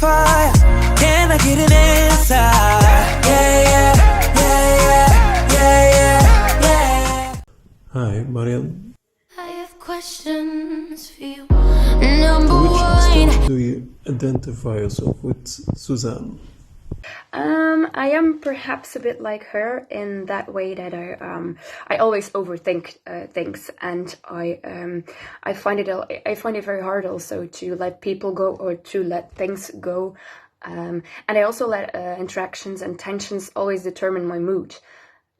fire? Can I get an answer? Yeah, yeah, yeah, yeah, yeah, yeah. Hi, Marjan. I have questions for you. To which Number extent one. do you identify yourself with Suzanne? I am perhaps a bit like her in that way that I always overthink things, and I find it very hard also to let people go or to let things go, and I also let interactions and tensions always determine my mood.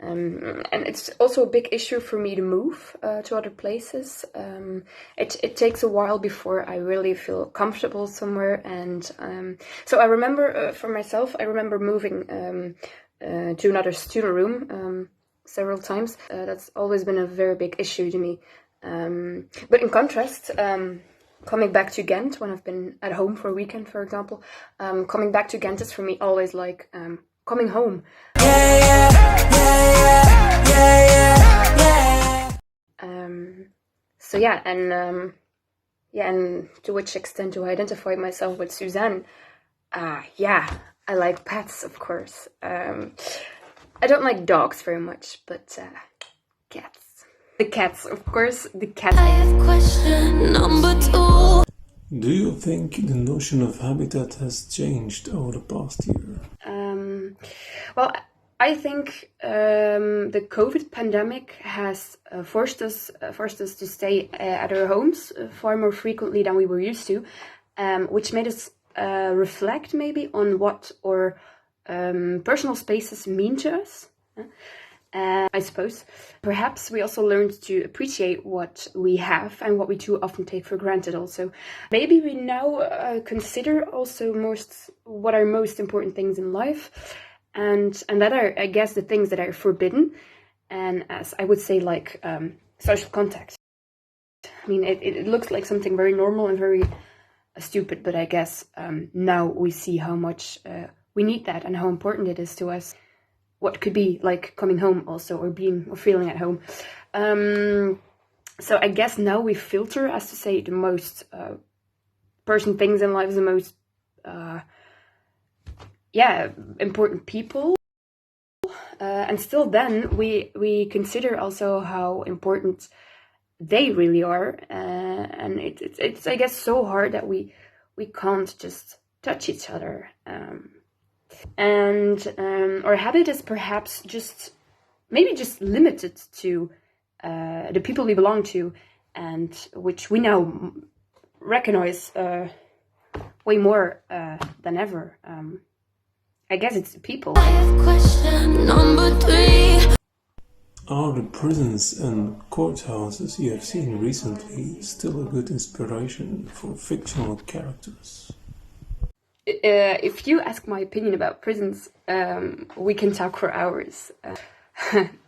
And it's also a big issue for me to move to other places. It takes a while before I really feel comfortable somewhere, and so I remember for myself, I remember moving to another student room several times. That's always been a very big issue to me. But in contrast, coming back to Ghent when I've been at home for a weekend, for example, coming back to Ghent is for me always like coming home. Yeah, yeah, yeah, yeah, yeah, yeah. So yeah, and to which extent do I identify myself with Suzanne? Yeah, I like pets, of course. I don't like dogs very much, but cats. The cats, of course, the cats. I have question number two. Do you think the notion of habitat has changed over the past year? Well, I think the COVID pandemic has forced us to stay at our homes far more frequently than we were used to, which made us reflect maybe on what our personal spaces mean to us. I suppose. Perhaps we also learned to appreciate what we have and what we too often take for granted also. Maybe we now consider also what are most important things in life, and that are, I guess, the things that are forbidden, and as I would say, like social contact. I mean, it looks like something very normal and very stupid, but I guess now we see how much we need that and how important it is to us. What could be like coming home also, or feeling at home. So I guess now we filter, as to say, the most person things in life, the most important people. And still then we consider also how important they really are. And it's I guess so hard that we can't just touch each other. And our habit is perhaps just limited to the people we belong to, and which we now recognize way more than ever. I guess it's people. I have question number three. Are the prisons and courthouses you have seen recently still a good inspiration for fictional characters? If you ask my opinion about prisons, we can talk for hours.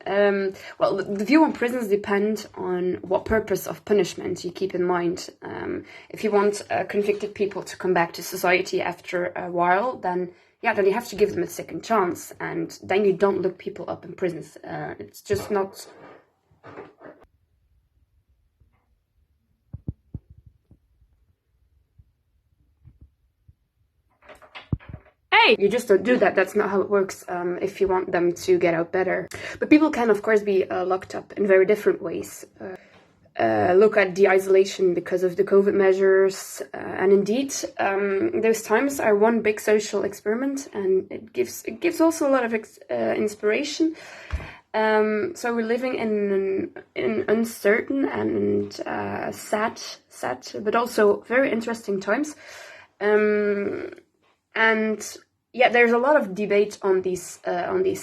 Well, the view on prisons depend on what purpose of punishment you keep in mind. If you want convicted people to come back to society after a while, then you have to give them a second chance, and then you don't look people up in prisons. It's just not. Hey, you just don't do that. That's not how it works if you want them to get out better. But people can, of course, be locked up in very different ways. Look at the isolation because of the COVID measures. And indeed, those times are one big social experiment, and it gives also a lot of inspiration. So we're living in uncertain and sad, but also very interesting times. And yeah, there's a lot of debate on these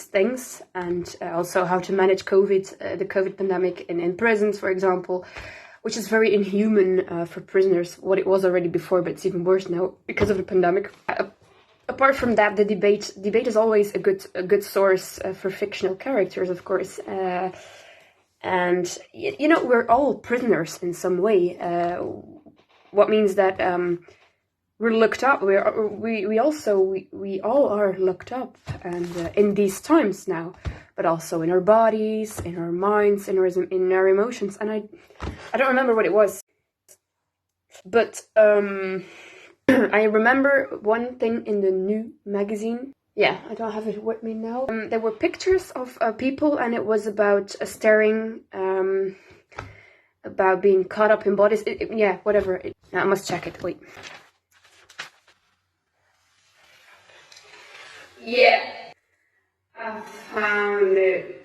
things, and also how to manage the COVID pandemic in prisons, for example, which is very inhuman for prisoners. What it was already before, but it's even worse now because of the pandemic. Apart from that, the debate is always a good source for fictional characters, of course. And you know, we're all prisoners in some way. What means that we're looked up. We all are looked up, and in these times now, but also in our bodies, in our minds, in our emotions. And I don't remember what it was, but I remember one thing in the new magazine. Yeah, I don't have it with me now. There were pictures of people, and it was about staring, about being caught up in bodies. Yeah, whatever. I must check it. Wait. Yeah, I found it.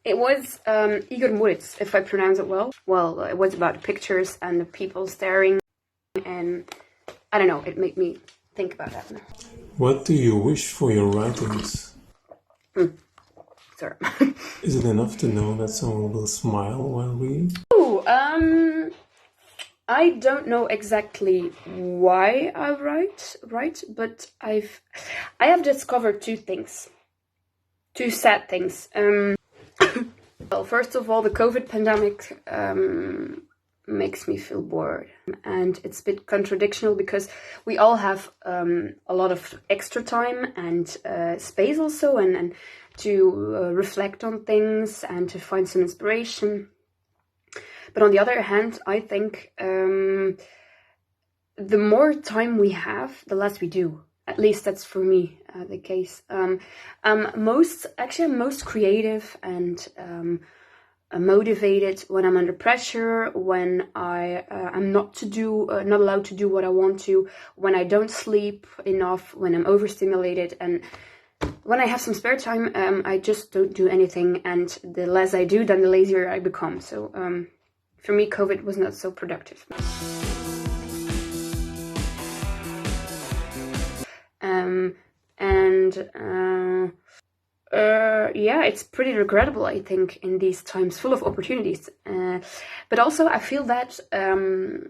It was Igor Moritz, if I pronounce it well. Well, it was about pictures and the people staring, and I don't know, it made me think about that. What do you wish for your writings? Sorry. Is it enough to know that someone will smile while reading? Oh, I don't know exactly why I write, but I have discovered two sad things. Well, first of all, the COVID pandemic makes me feel bored, and it's a bit contradictional because we all have a lot of extra time and space also, and to reflect on things and to find some inspiration. But on the other hand, I think the more time we have, the less we do. At least that's for me the case. I'm most creative and motivated when I'm under pressure, when I'm not allowed to do what I want to, when I don't sleep enough, when I'm overstimulated, and when I have some spare time, I just don't do anything. And the less I do, then the lazier I become. So for me, COVID was not so productive. Yeah, it's pretty regrettable, I think, in these times full of opportunities. But also, I feel that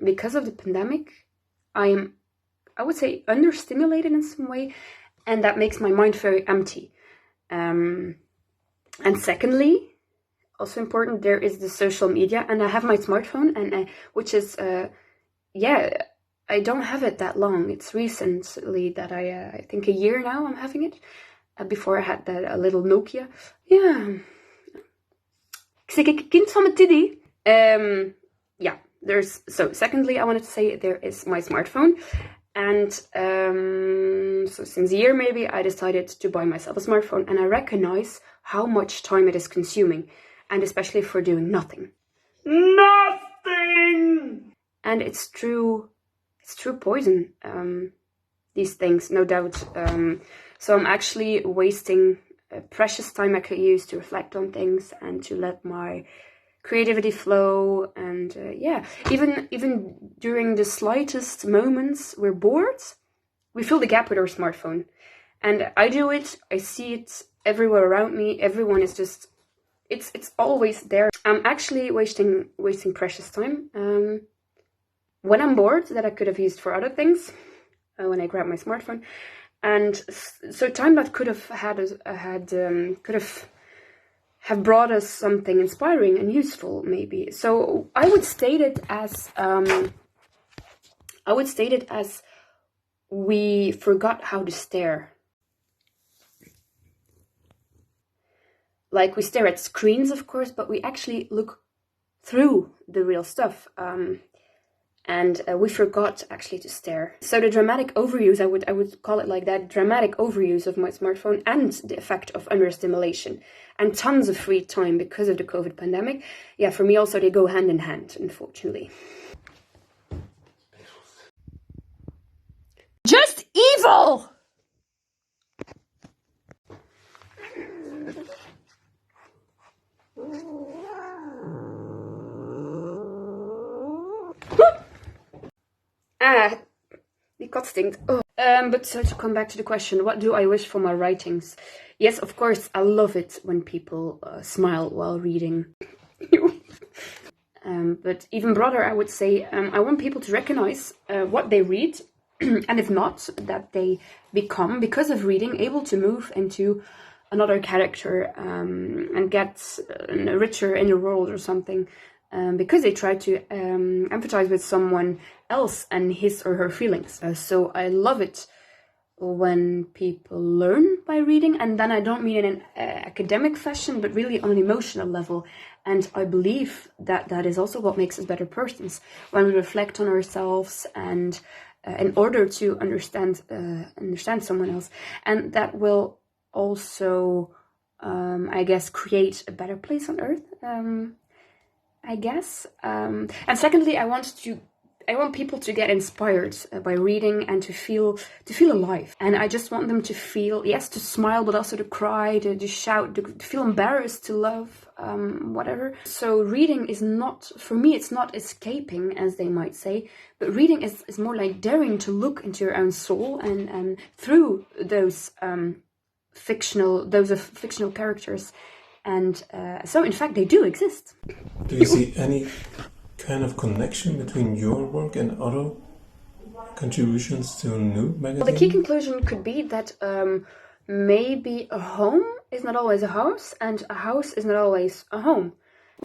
because of the pandemic, I would say, understimulated in some way, and that makes my mind very empty. And secondly, also important, there is the social media, and I have my smartphone, and which is, I don't have it that long. It's recently that I think a year now I'm having it. Before I had a little Nokia. Yeah. Ik zeg, ik kind van mijn tiddy. Yeah, secondly, I wanted to say there is my smartphone. And so since a year maybe, I decided to buy myself a smartphone, and I recognize how much time it is consuming, and especially for doing nothing. Nothing! And it's true poison, these things, no doubt. So I'm actually wasting precious time I could use to reflect on things and to let my creativity flow. And even during the slightest moments we're bored, we fill the gap with our smartphone. And I do it, I see it everywhere around me. Everyone is just, it's always there. I'm actually wasting precious time when I'm bored that I could have used for other things when I grab my smartphone. And so time that could have have brought us something inspiring and useful, maybe. So I would state it as we forgot how to stare. Like, we stare at screens, of course, but we actually look through the real stuff. And we forgot actually to stare. So the dramatic overuse, I would call it like that, dramatic overuse of my smartphone, and the effect of understimulation and tons of free time because of the COVID pandemic. Yeah, for me also, they go hand in hand, unfortunately. Just evil! Die kat stinkt. Oh. But so to come back to the question, what do I wish for my writings? Yes, of course, I love it when people smile while reading. But even broader, I would say, I want people to recognize what they read, and if not, that they become, because of reading, able to move into another character and get a richer inner world or something. Because they try to empathize with someone else and his or her feelings. So I love it when people learn by reading, and then I don't mean in an academic fashion, but really on an emotional level. And I believe that that is also what makes us better persons, when we reflect on ourselves and in order to understand someone else. And that will also, I guess, create a better place on earth, I guess. And secondly, I want people to get inspired by reading and to feel alive. And I just want them to feel, yes, to smile, but also to cry, to shout, to feel embarrassed, to love, whatever. So reading is not, for me, it's not escaping, as they might say, but reading is more like daring to look into your own soul and through those fictional characters. And so, in fact, they do exist. Do you see any kind of connection between your work and other contributions to New magazine? Well, the key conclusion could be that maybe a home is not always a house, and a house is not always a home.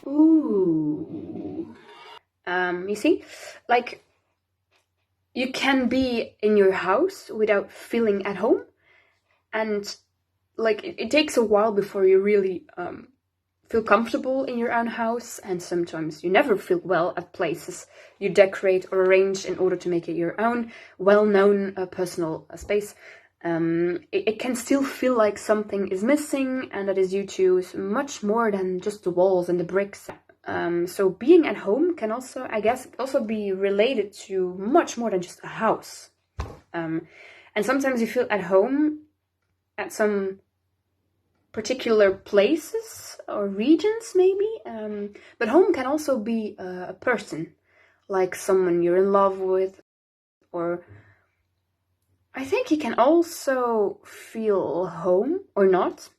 Ooh. You see? Like, you can be in your house without feeling at home, and like it takes a while before you really feel comfortable in your own house, and sometimes you never feel well at places you decorate or arrange in order to make it your own well-known personal space. It can still feel like something is missing, and that is due to much more than just the walls and the bricks. So being at home can also, I guess, also be related to much more than just a house. And sometimes you feel at home at some particular places or regions, maybe. But home can also be a person, like someone you're in love with, or I think you can also feel home or not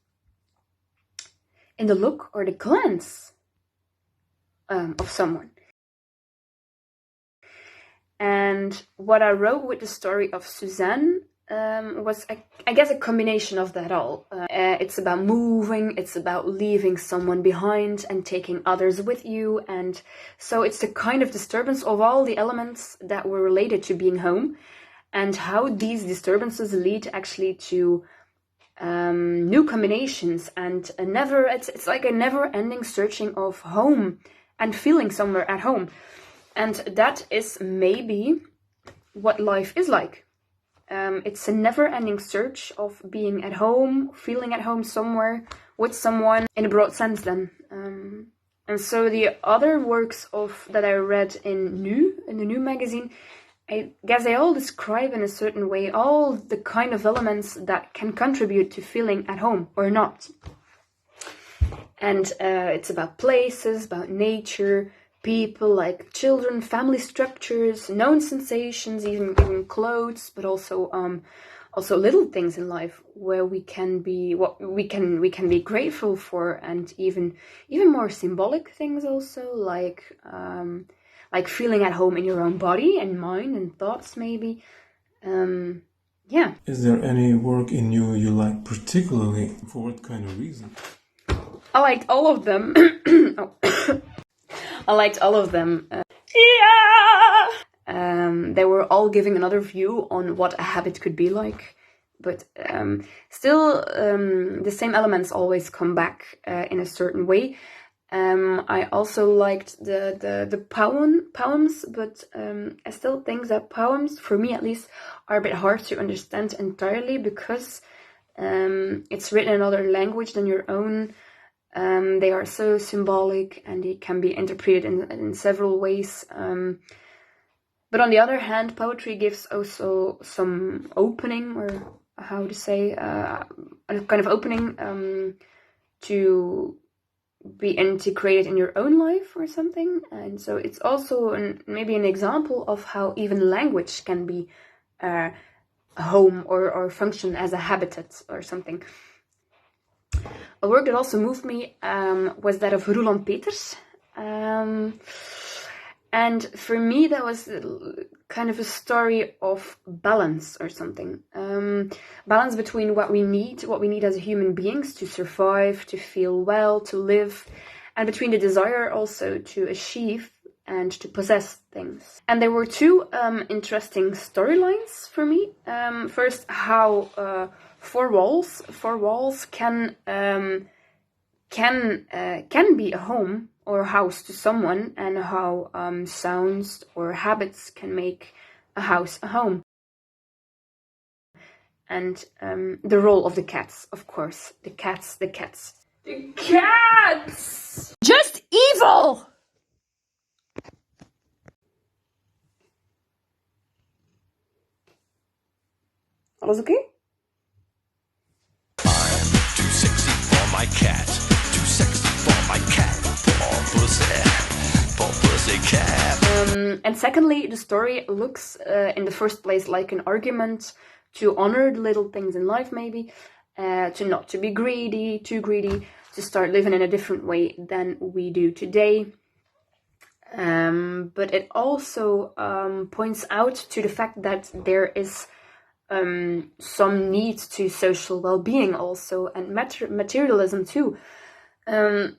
in the look or the glance of someone. And what I wrote with the story of Suzanne was, I guess, a combination of that all. It's about moving, it's about leaving someone behind and taking others with you. And so it's the kind of disturbance of all the elements that were related to being home, and how these disturbances lead actually to new combinations, and it's like a never-ending searching of home and feeling somewhere at home. And that is maybe what life is like. It's a never-ending search of being at home, feeling at home somewhere with someone, in a broad sense then. And so the other works that I read in the New magazine, I guess they all describe in a certain way all the kind of elements that can contribute to feeling at home or not. And it's about places, about nature, people, like children, family structures, known sensations, even clothes, but also little things in life where we can be grateful for, and even more symbolic things also, like feeling at home in your own body and mind and thoughts, maybe. Yeah. Is there any work in you like particularly? For what kind of reason? I liked all of them. I liked all of them. They were all giving another view on what a habit could be like, but still the same elements always come back in a certain way. I also liked the poems, but I still think that poems, for me at least, are a bit hard to understand entirely, because it's written in another language than your own. They are so symbolic, and they can be interpreted in several ways. But on the other hand, poetry gives also some opening, or how to say, a kind of opening to be integrated in your own life or something. And so it's also maybe an example of how even language can be a home or function as a habitat or something. A work that also moved me was that of Roland Peters. And for me, that was kind of a story of balance or something. Balance between what we need as human beings to survive, to feel well, to live, and between the desire also to achieve and to possess things. And there were two interesting storylines for me. First, how four walls can can be a home or a house to someone, and how sounds or habits can make a house a home. And the role of the cats, of course. The cats. The cats! Just evil! Alles oké? Too sexy for my cat. Too sexy for my cat. Poor pussy. Poor pussy cat. And secondly, the story looks in the first place like an argument to honor the little things in life, maybe, to not to be too greedy, to start living in a different way than we do today. But it also points out to the fact that there is some need to social well-being also, and materialism too. And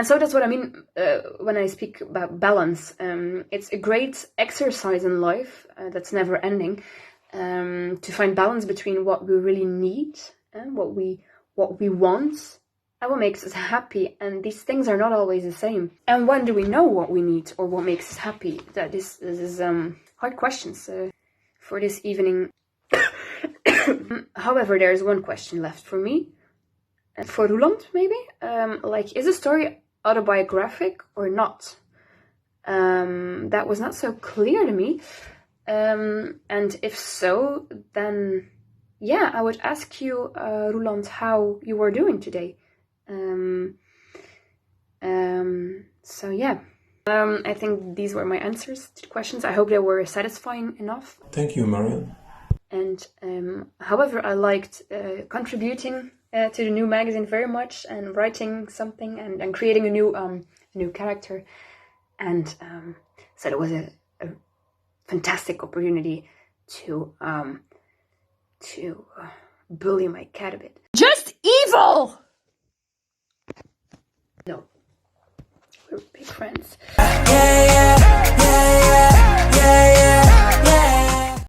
so that's what I mean when I speak about balance. It's a great exercise in life that's never ending, to find balance between what we really need and what we want and what makes us happy. And these things are not always the same. And when do we know what we need or what makes us happy? This is hard questions for this evening. However, there is one question left for me. For Roeland, maybe? Is the story autobiographic or not? That was not so clear to me. And if so, then yeah, I would ask you, Roeland, how you were doing today. So yeah, I think these were my answers to the questions. I hope they were satisfying enough. Thank you, Marjan. And however, I liked contributing to the new magazine very much, and writing something and creating a new character. And so it was a fantastic opportunity to bully my cat a bit. Just evil! No, we're big friends. Yeah,